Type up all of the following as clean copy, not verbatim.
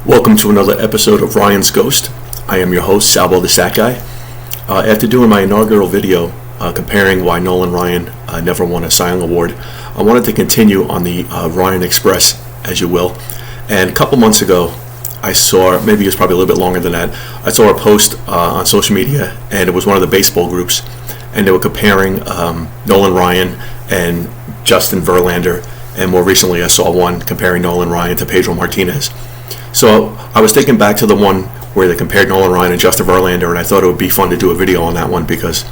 Welcome to another episode of Ryan's Ghost. I am your host, Salbo the Stat Guy. After doing my inaugural video comparing why Nolan Ryan never won a Cy Young Award, I wanted to continue on the Ryan Express, as you will. And a couple months ago, I saw, maybe it was probably a little bit longer than that, I saw a post on social media, and it was one of the baseball groups, and they were comparing Nolan Ryan and Justin Verlander, and more recently I saw one comparing Nolan Ryan to Pedro Martinez. So I was thinking back to the one where they compared Nolan Ryan and Justin Verlander, and I thought it would be fun to do a video on that one because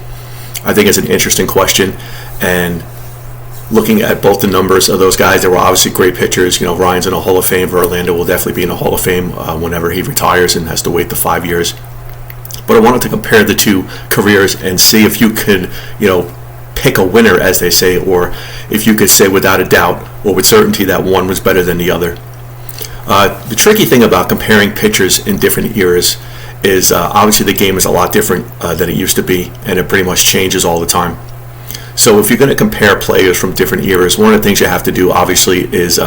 I think it's an interesting question. And looking at both the numbers of those guys, they were obviously great pitchers. You know, Ryan's in the Hall of Fame. Verlander will definitely be in the Hall of Fame whenever he retires and has to wait the 5 years. But I wanted to compare the two careers and see if you could, pick a winner, as they say, or if you could say without a doubt or with certainty that one was better than the other. The tricky thing about comparing pitchers in different eras is obviously the game is a lot different than it used to be, and it pretty much changes all the time. So if you're going to compare players from different eras, one of the things you have to do obviously is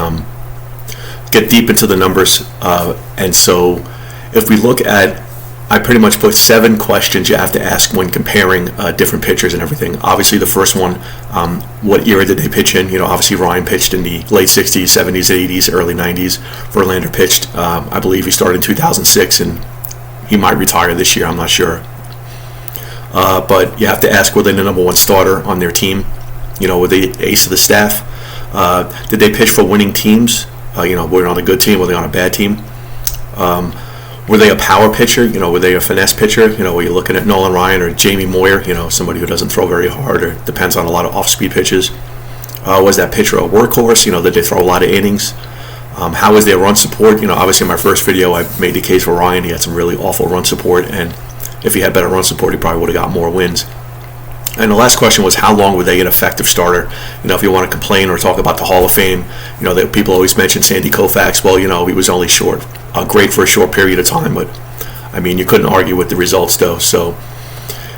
get deep into the numbers. And so if we look at, I pretty much put 7 questions you have to ask when comparing different pitchers and everything. Obviously the first one, what era did they pitch in? Obviously Ryan pitched in the late 60s, 70s, 80s, early 90s. Verlander pitched, I believe he started in 2006, and he might retire this year, I'm not sure. But you have to ask, were they the number one starter on their team? Were they ace of the staff? Did they pitch for winning teams? Were they on a good team? Were they on a bad team? Were they a power pitcher? Were they a finesse pitcher? Were you looking at Nolan Ryan or Jamie Moyer? Somebody who doesn't throw very hard or depends on a lot of off-speed pitches. Was that pitcher a workhorse? Did they throw a lot of innings? How was their run support? Obviously in my first video I made the case for Ryan. He had some really awful run support, and if he had better run support he probably would have got more wins. And the last question was, how long were they an effective starter? If you want to complain or talk about the Hall of Fame, that people always mention Sandy Koufax. Well, he was only great for a short period of time, but you couldn't argue with the results though. So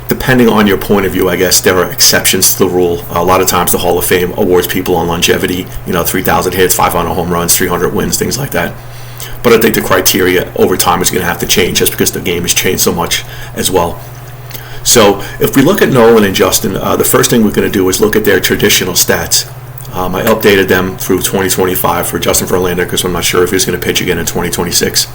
depending on your point of view, I guess there are exceptions to the rule. A lot of times the Hall of Fame awards people on longevity, 3,000 hits, 500 home runs, 300 wins, things like that. But I think the criteria over time is going to have to change just because the game has changed so much as well. So if we look at Nolan and Justin, the first thing we're going to do is look at their traditional stats. I updated them through 2025 for Justin Verlander because I'm not sure if he's going to pitch again in 2026.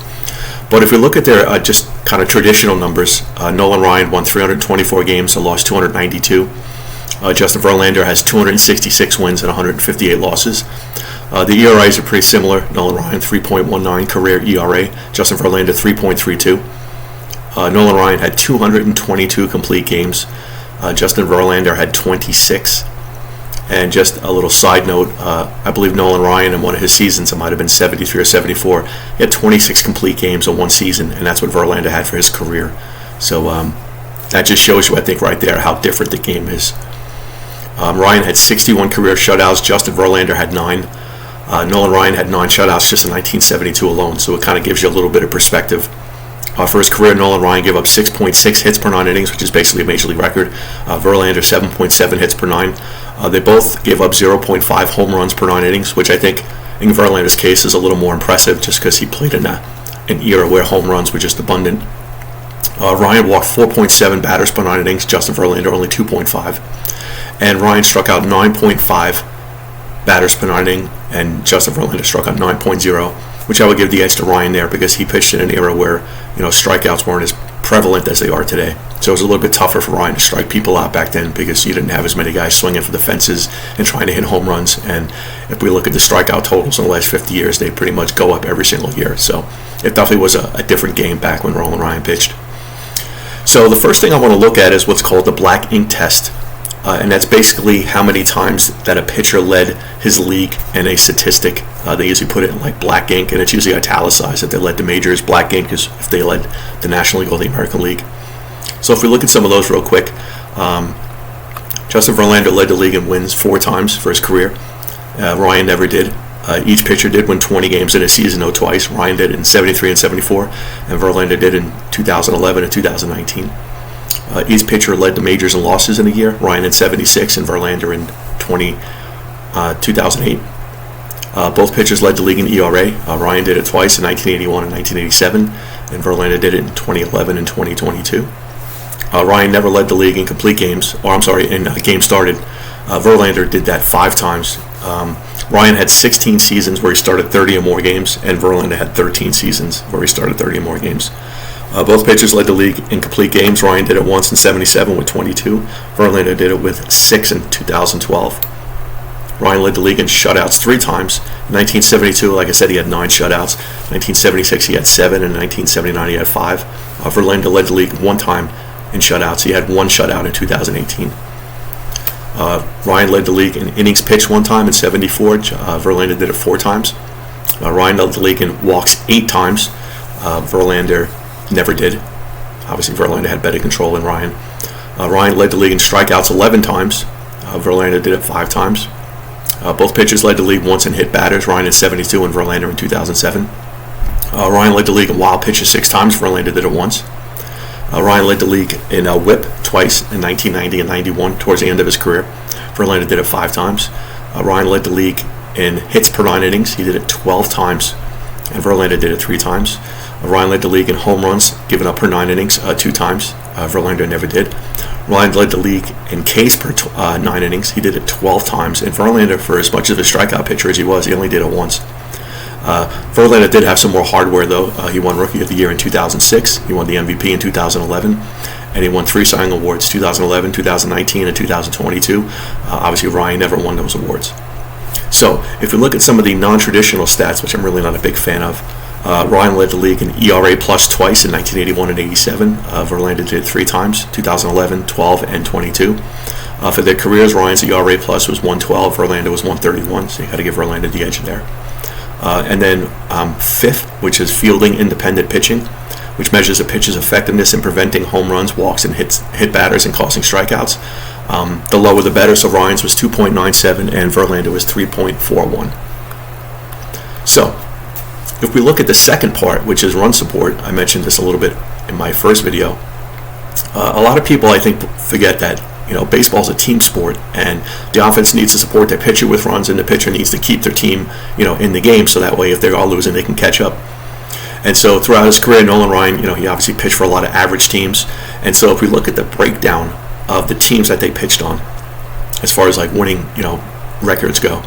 But if we look at their just kind of traditional numbers, Nolan Ryan won 324 games and lost 292. Justin Verlander has 266 wins and 158 losses. The ERAs are pretty similar. Nolan Ryan 3.19 career ERA, Justin Verlander 3.32. Nolan Ryan had 222 complete games. Justin Verlander had 26. And just a little side note, I believe Nolan Ryan in one of his seasons, it might have been 73 or 74, he had 26 complete games in one season, and that's what Verlander had for his career. So that just shows you, I think, right there how different the game is. Ryan had 61 career shutouts. Justin Verlander had 9. Nolan Ryan had 9 shutouts just in 1972 alone, so it kind of gives you a little bit of perspective. For his career, Nolan Ryan gave up 6.6 hits per 9 innings, which is basically a major league record. Verlander 7.7 hits per 9. They both gave up 0.5 home runs per 9 innings, which I think in Verlander's case is a little more impressive just because he played in an era where home runs were just abundant. Ryan walked 4.7 batters per 9 innings, Justin Verlander only 2.5. And Ryan struck out 9.5 batters per 9 inning, and Justin Verlander struck out 9.0, which I would give the edge to Ryan there because he pitched in an era where strikeouts weren't as prevalent as they are today. So it was a little bit tougher for Ryan to strike people out back then because you didn't have as many guys swinging for the fences and trying to hit home runs. And if we look at the strikeout totals in the last 50 years, they pretty much go up every single year. So it definitely was a different game back when Nolan Ryan pitched. So the first thing I want to look at is what's called the black ink test. And that's basically how many times that a pitcher led his league in a statistic. They usually put it in like black ink, and it's usually italicized that they led the majors. Black ink is if they led the National League or the American League. So if we look at some of those real quick, Justin Verlander led the league in wins 4 times for his career. Ryan never did. Each pitcher did win 20 games in a season, though twice. Ryan did in 73 and 74, and Verlander did in 2011 and 2019. Each pitcher led the majors in losses in a year. Ryan in 76 and Verlander in 2008. Both pitchers led the league in ERA. Ryan did it twice in 1981 and 1987, and Verlander did it in 2011 and 2022. Ryan never led the league in complete games, in games started. Verlander did that 5 times. Ryan had 16 seasons where he started 30 or more games, and Verlander had 13 seasons where he started 30 or more games. Both pitchers led the league in complete games. Ryan did it once in 1977 with 22. Verlander did it with 6 in 2012. Ryan led the league in shutouts 3 times. In 1972, like I said, he had 9 shutouts. 1976, he had 7. In 1979, he had 5. Verlander led the league 1 time in shutouts. He had 1 shutout in 2018. Ryan led the league in innings pitched 1 time in 74. Verlander did it 4 times. Ryan led the league in walks 8 times. Verlander never did. Obviously, Verlander had better control than Ryan. Ryan led the league in strikeouts 11 times. Verlander did it 5 times. Both pitchers led the league once in hit batters, Ryan in 72 and Verlander in 2007. Ryan led the league in wild pitches 6 times. Verlander did it once. Ryan led the league in whip twice in 1990 and 91 towards the end of his career. Verlander did it 5 times. Ryan led the league in hits per 9 innings. He did it 12 times, and Verlander did it 3 times. Ryan led the league in home runs given up per 9 innings 2 times. Verlander never did. Ryan led the league in Ks per 9 innings. He did it 12 times. And Verlander, for as much of a strikeout pitcher as he was, he only did it once. Verlander did have some more hardware, though. He won Rookie of the Year in 2006. He won the MVP in 2011. And he won 3 Cy Young Awards, 2011, 2019, and 2022. Obviously, Ryan never won those awards. So, if we look at some of the non-traditional stats, which I'm really not a big fan of, Ryan led the league in ERA plus twice in 1981 and 87. Verlander did it 3 times, 2011, 12, and 22. For their careers, Ryan's ERA plus was 112, Verlander was 131, so you got to give Verlander the edge there. And then 5th, which is fielding independent pitching, which measures a pitcher's effectiveness in preventing home runs, walks, and hit batters and causing strikeouts. The lower the better, so Ryan's was 2.97 and Verlander was 3.41. So, if we look at the second part, which is run support, I mentioned this a little bit in my first video. A lot of people, I think, forget that baseball is a team sport, and the offense needs to support their pitcher with runs, and the pitcher needs to keep their team, in the game, so that way, if they're all losing, they can catch up. And so, throughout his career, Nolan Ryan, he obviously pitched for a lot of average teams. And so, if we look at the breakdown of the teams that they pitched on, as far as like winning, records go.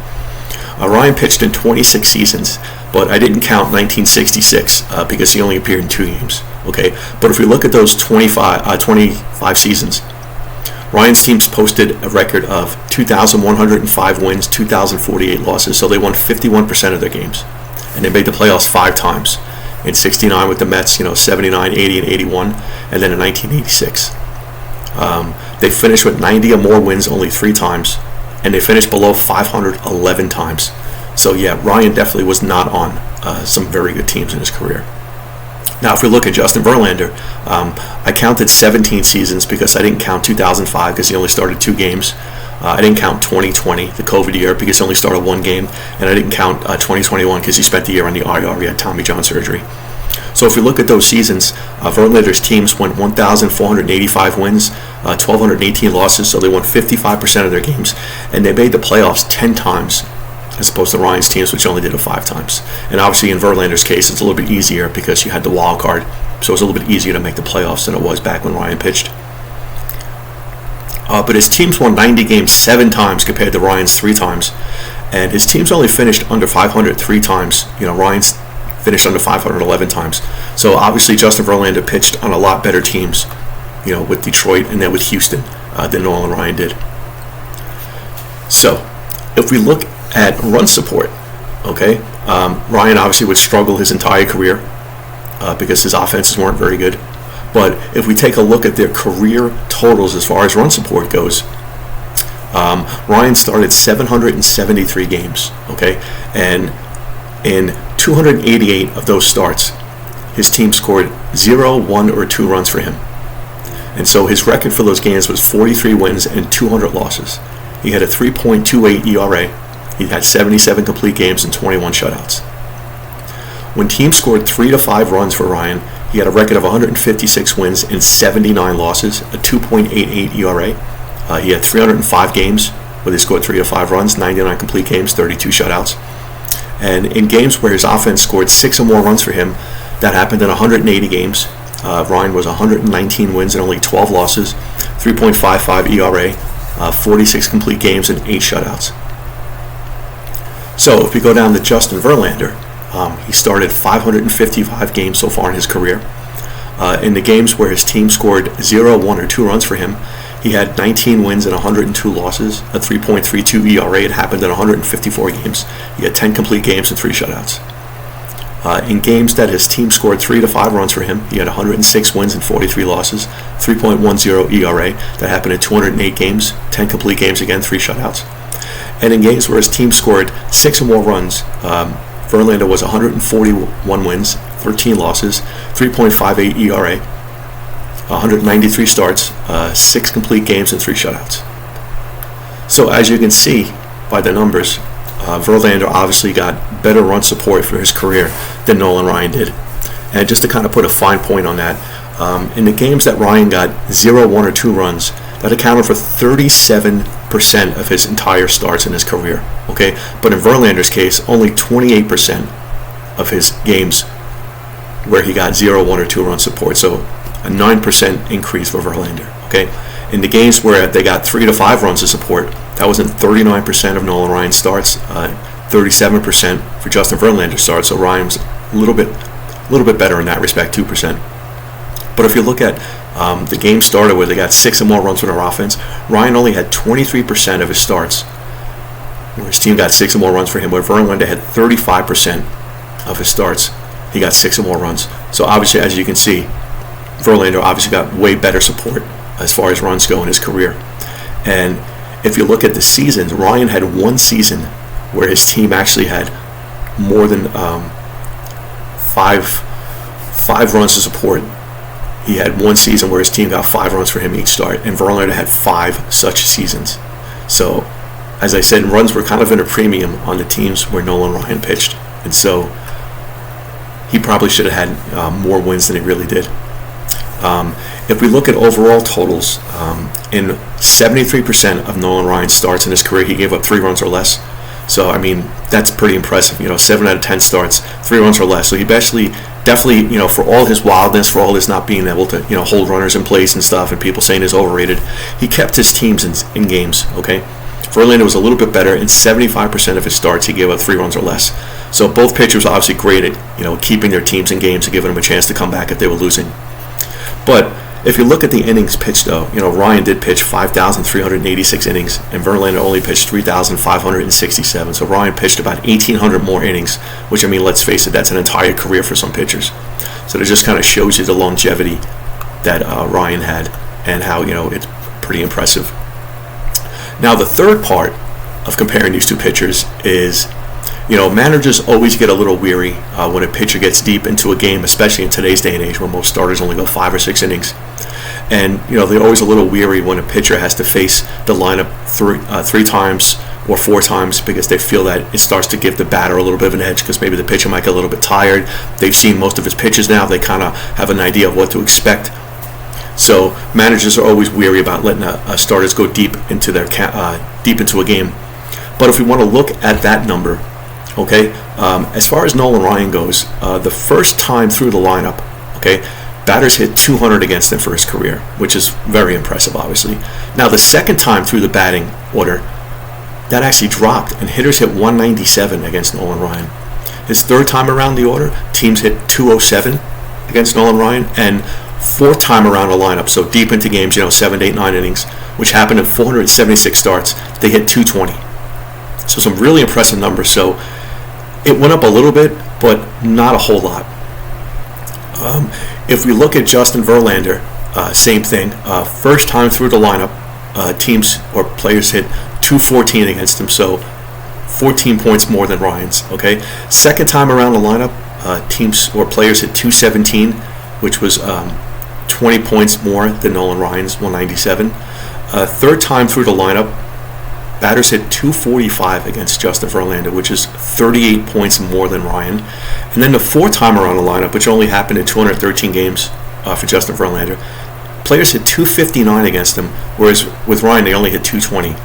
Ryan pitched in 26 seasons, but I didn't count 1966 because he only appeared in 2 games. Okay, but if we look at those 25 seasons, Ryan's teams posted a record of 2,105 wins, 2,048 losses, so they won 51% of their games, and they made the playoffs 5 times. In 69 with the Mets, 79, 80, and 81, and then in 1986. They finished with 90 or more wins only 3 times, and they finished below 500 11 times. So yeah, Ryan definitely was not on some very good teams in his career. Now, if we look at Justin Verlander, I counted 17 seasons because I didn't count 2005 because he only started 2 games. I didn't count 2020, the COVID year, because he only started 1 game, and I didn't count 2021 because he spent the year on the IR. He had Tommy John surgery. So if we look at those seasons, Verlander's teams went 1,485 wins, 1,218 losses, so they won 55% of their games, and they made the playoffs 10 times, as opposed to Ryan's teams, which only did it 5 times. And obviously in Verlander's case, it's a little bit easier because you had the wild card, so it's a little bit easier to make the playoffs than it was back when Ryan pitched. But his teams won 90 games 7 times compared to Ryan's 3 times, and his teams only finished under 500 3 times. Ryan's finished under 500 11 times. So obviously Justin Verlander pitched on a lot better teams, with Detroit and then with Houston than Nolan Ryan did. So if we look at run support, okay, Ryan obviously would struggle his entire career because his offenses weren't very good. But if we take a look at their career totals as far as run support goes, Ryan started 773 games, okay, and in 288 of those starts, his team scored 0, 1, or 2 runs for him. And so his record for those games was 43 wins and 200 losses. He had a 3.28 ERA. He had 77 complete games and 21 shutouts. When teams scored 3 to 5 runs for Ryan, he had a record of 156 wins and 79 losses, a 2.88 ERA. He had 305 games where they scored 3 to 5 runs, 99 complete games, 32 shutouts. And in games where his offense scored 6 or more runs for him, that happened in 180 games. Ryan was 119 wins and only 12 losses, 3.55 ERA, 46 complete games and 8 shutouts. So if we go down to Justin Verlander, he started 555 games so far in his career. In the games where his team scored 0, 1, or 2 runs for him, he had 19 wins and 102 losses, a 3.32 ERA. It happened in 154 games. He had 10 complete games and 3 shutouts. In games that his team scored 3 to 5 runs for him, he had 106 wins and 43 losses, 3.10 ERA. That happened in 208 games, 10 complete games, again 3 shutouts. And in games where his team scored 6 or more runs, Verlander was 141 wins, 13 losses, 3.58 ERA, 193 starts, 6 complete games, and 3 shutouts. So as you can see by the numbers, Verlander obviously got better run support for his career than Nolan Ryan did. And just to kind of put a fine point on that, in the games that Ryan got 0, 1, or 2 runs, that accounted for 37% of his entire starts in his career. Okay, but in Verlander's case, only 28% of his games where he got 0, 1, or 2 run support. So a 9% increase for Verlander. Okay, in the games where they got 3 to 5 runs of support, that was in 39% of Nolan Ryan's starts, 37% for Justin Verlander's starts. So Ryan's a little bit better in that respect, 2%. But if you look at the game started where they got 6 or more runs from their offense, Ryan only had 23% of his starts where his team got 6 or more runs for him, where Verlander had 35% of his starts. He got 6 or more runs. So obviously, as you can see, Verlander obviously got way better support as far as runs go in his career. And if you look at the seasons, Ryan had one season where his team actually had more than five runs of support. He had one season where his team got 5 runs for him each start, and Verlander had 5 such seasons. So, as I said, runs were kind of in a premium on the teams where Nolan Ryan pitched, and so he probably should have had more wins than he really did. If we look at overall totals, in 73% of Nolan Ryan's starts in his career, he gave up 3 runs or less. So, I mean, that's pretty impressive. 7 out of 10 starts, 3 runs or less. So he definitely, for all his wildness, for all his not being able to, hold runners in place and stuff, and people saying he's overrated, he kept his teams in games, okay? Verlander was a little bit better. In 75% of his starts, he gave up 3 runs or less. So both pitchers obviously great at, keeping their teams in games and giving them a chance to come back if they were losing. But if you look at the innings pitched, though, Ryan did pitch 5,386 innings, and Verlander only pitched 3,567. So Ryan pitched about 1,800 more innings, which, I mean, let's face it, that's an entire career for some pitchers. So it just kind of shows you the longevity that Ryan had and how, it's pretty impressive. Now, the third part of comparing these two pitchers is, managers always get a little weary when a pitcher gets deep into a game, especially in today's day and age when most starters only go 5 or 6 innings. And, they're always a little weary when a pitcher has to face the lineup 3 times or 4 times because they feel that it starts to give the batter a little bit of an edge because maybe the pitcher might get a little bit tired. They've seen most of his pitches now. They kind of have an idea of what to expect. So managers are always weary about letting starters go deep into a game. But if we want to look at that number, okay, as far as Nolan Ryan goes, the first time through the lineup, okay, batters hit 200 against him for his career, which is very impressive, obviously. Now, the second time through the batting order, that actually dropped, and hitters hit 197 against Nolan Ryan. His third time around the order, teams hit 207 against Nolan Ryan, and fourth time around the lineup, so deep into games, 7, 8, 9 innings, which happened in 476 starts, they hit 220. So some really impressive numbers. So it went up a little bit, but not a whole lot. If we look at Justin Verlander, same thing. First time through the lineup, teams or players hit 214 against him, so 14 points more than Ryan's. Okay. Second time around the lineup, teams or players hit 217, which was 20 points more than Nolan Ryan's 197. Third time through the lineup, batters hit 245 against Justin Verlander, which is 38 points more than Ryan. And then the fourth time around the lineup, which only happened in 213 games for Justin Verlander, players hit 259 against him, whereas with Ryan they only hit 220.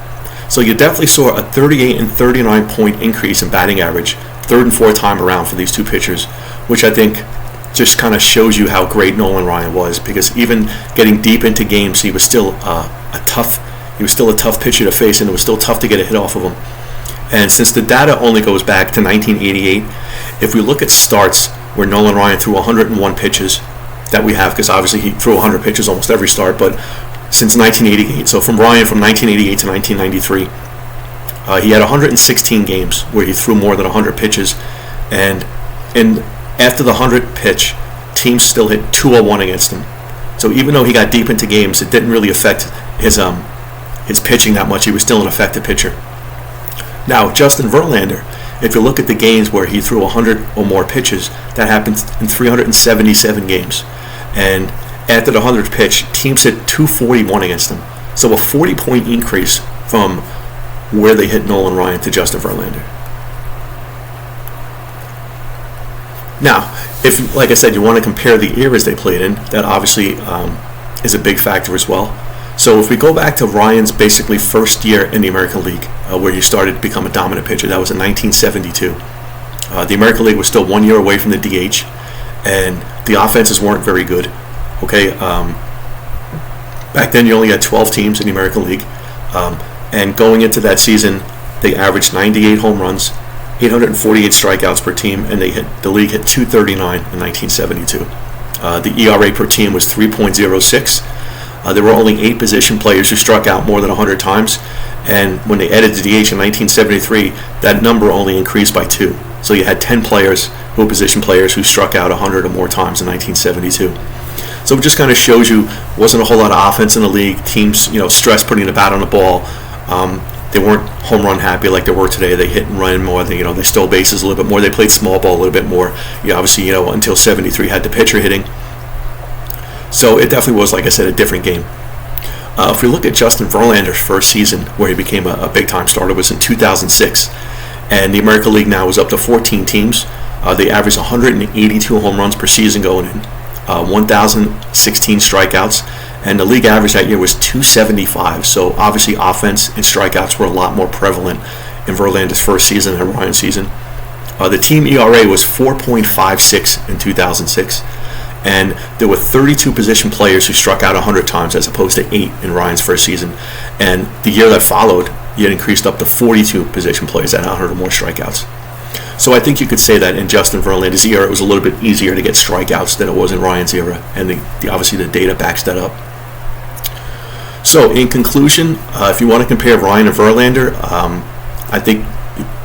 So you definitely saw a 38 and 39 point increase in batting average third and fourth time around for these two pitchers, which I think just kind of shows you how great Nolan Ryan was, because even getting deep into games, he was still a tough pitcher to face, and it was still tough to get a hit off of him. And since the data only goes back to 1988, if we look at starts where Nolan Ryan threw 101 pitches that we have, because obviously he threw 100 pitches almost every start, but since 1988, so from Ryan from 1988 to 1993, he had 116 games where he threw more than 100 pitches, and after the 100 pitch, teams still hit 201 against him. So even though he got deep into games, it didn't really affect his pitching that much. He was still an effective pitcher. Now, Justin Verlander, if you look at the games where he threw 100 or more pitches, that happened in 377 games. And after the 100th pitch, teams hit 241 against him. So a 40-point increase from where they hit Nolan Ryan to Justin Verlander. Now, if, like I said, you want to compare the eras they played in, that obviously is a big factor as well. So if we go back to Ryan's basically first year in the American League, where he started to become a dominant pitcher, that was in 1972. The American League was still 1 year away from the DH, and the offenses weren't very good. Okay, back then you only had 12 teams in the American League, and going into that season, they averaged 98 home runs, 848 strikeouts per team, and the league hit 239 in 1972. The ERA per team was 3.06. There were only 8 position players who struck out more than 100 times, and when they added the DH in 1973, that number only increased by 2. So you had 10 players who were position players who struck out 100 or more times in 1972. So it just kind of shows you wasn't a whole lot of offense in the league. Teams, stressed putting the bat on the ball. They weren't home run happy like they were today. They hit and run more. They stole bases a little bit more. They played small ball a little bit more. Obviously, until 73 had the pitcher hitting. So it definitely was, like I said, a different game. If we look at Justin Verlander's first season, where he became a big-time starter, was in 2006. And the American League now was up to 14 teams. They averaged 182 home runs per season going in, 1,016 strikeouts. And the league average that year was 275. So obviously offense and strikeouts were a lot more prevalent in Verlander's first season than Ryan's season. The team ERA was 4.56 in 2006. And there were 32 position players who struck out 100 times as opposed to 8 in Ryan's first season. And the year that followed, it increased up to 42 position players at 100 or more strikeouts. So I think you could say that in Justin Verlander's era, it was a little bit easier to get strikeouts than it was in Ryan's era. And obviously the data backs that up. So in conclusion, if you want to compare Ryan and Verlander, I think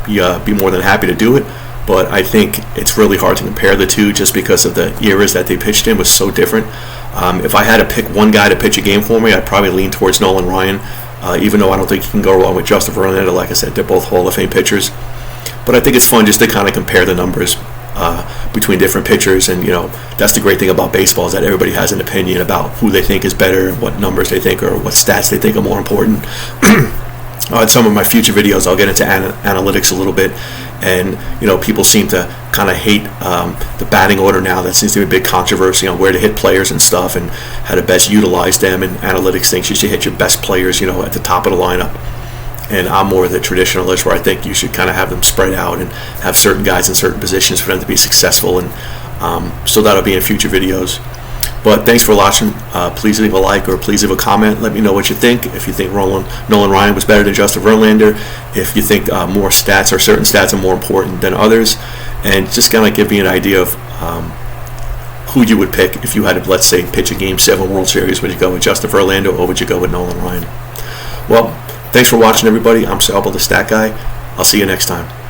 you'd be more than happy to do it. But I think it's really hard to compare the two just because of the eras that they pitched in was so different. If I had to pick one guy to pitch a game for me, I'd probably lean towards Nolan Ryan, even though I don't think you can go wrong with Justin Verlander. Like I said, they're both Hall of Fame pitchers. But I think it's fun just to kind of compare the numbers between different pitchers. And, that's the great thing about baseball is that everybody has an opinion about who they think is better, what numbers they think, or what stats they think are more important. In some of my future videos, I'll get into analytics a little bit, and people seem to kind of hate the batting order now. That seems to be a big controversy on where to hit players and stuff, and how to best utilize them. And analytics thinks you should hit your best players, at the top of the lineup. And I'm more the traditionalist, where I think you should kind of have them spread out and have certain guys in certain positions for them to be successful. And so that'll be in future videos. But thanks for watching. Please leave a like or please leave a comment. Let me know what you think. If you think Nolan Ryan was better than Justin Verlander, if you think more stats or certain stats are more important than others, and just kind of give me an idea of who you would pick if you had to, let's say, pitch a Game 7 World Series. Would you go with Justin Verlander or would you go with Nolan Ryan? Well, thanks for watching, everybody. I'm Salbo the Stat Guy. I'll see you next time.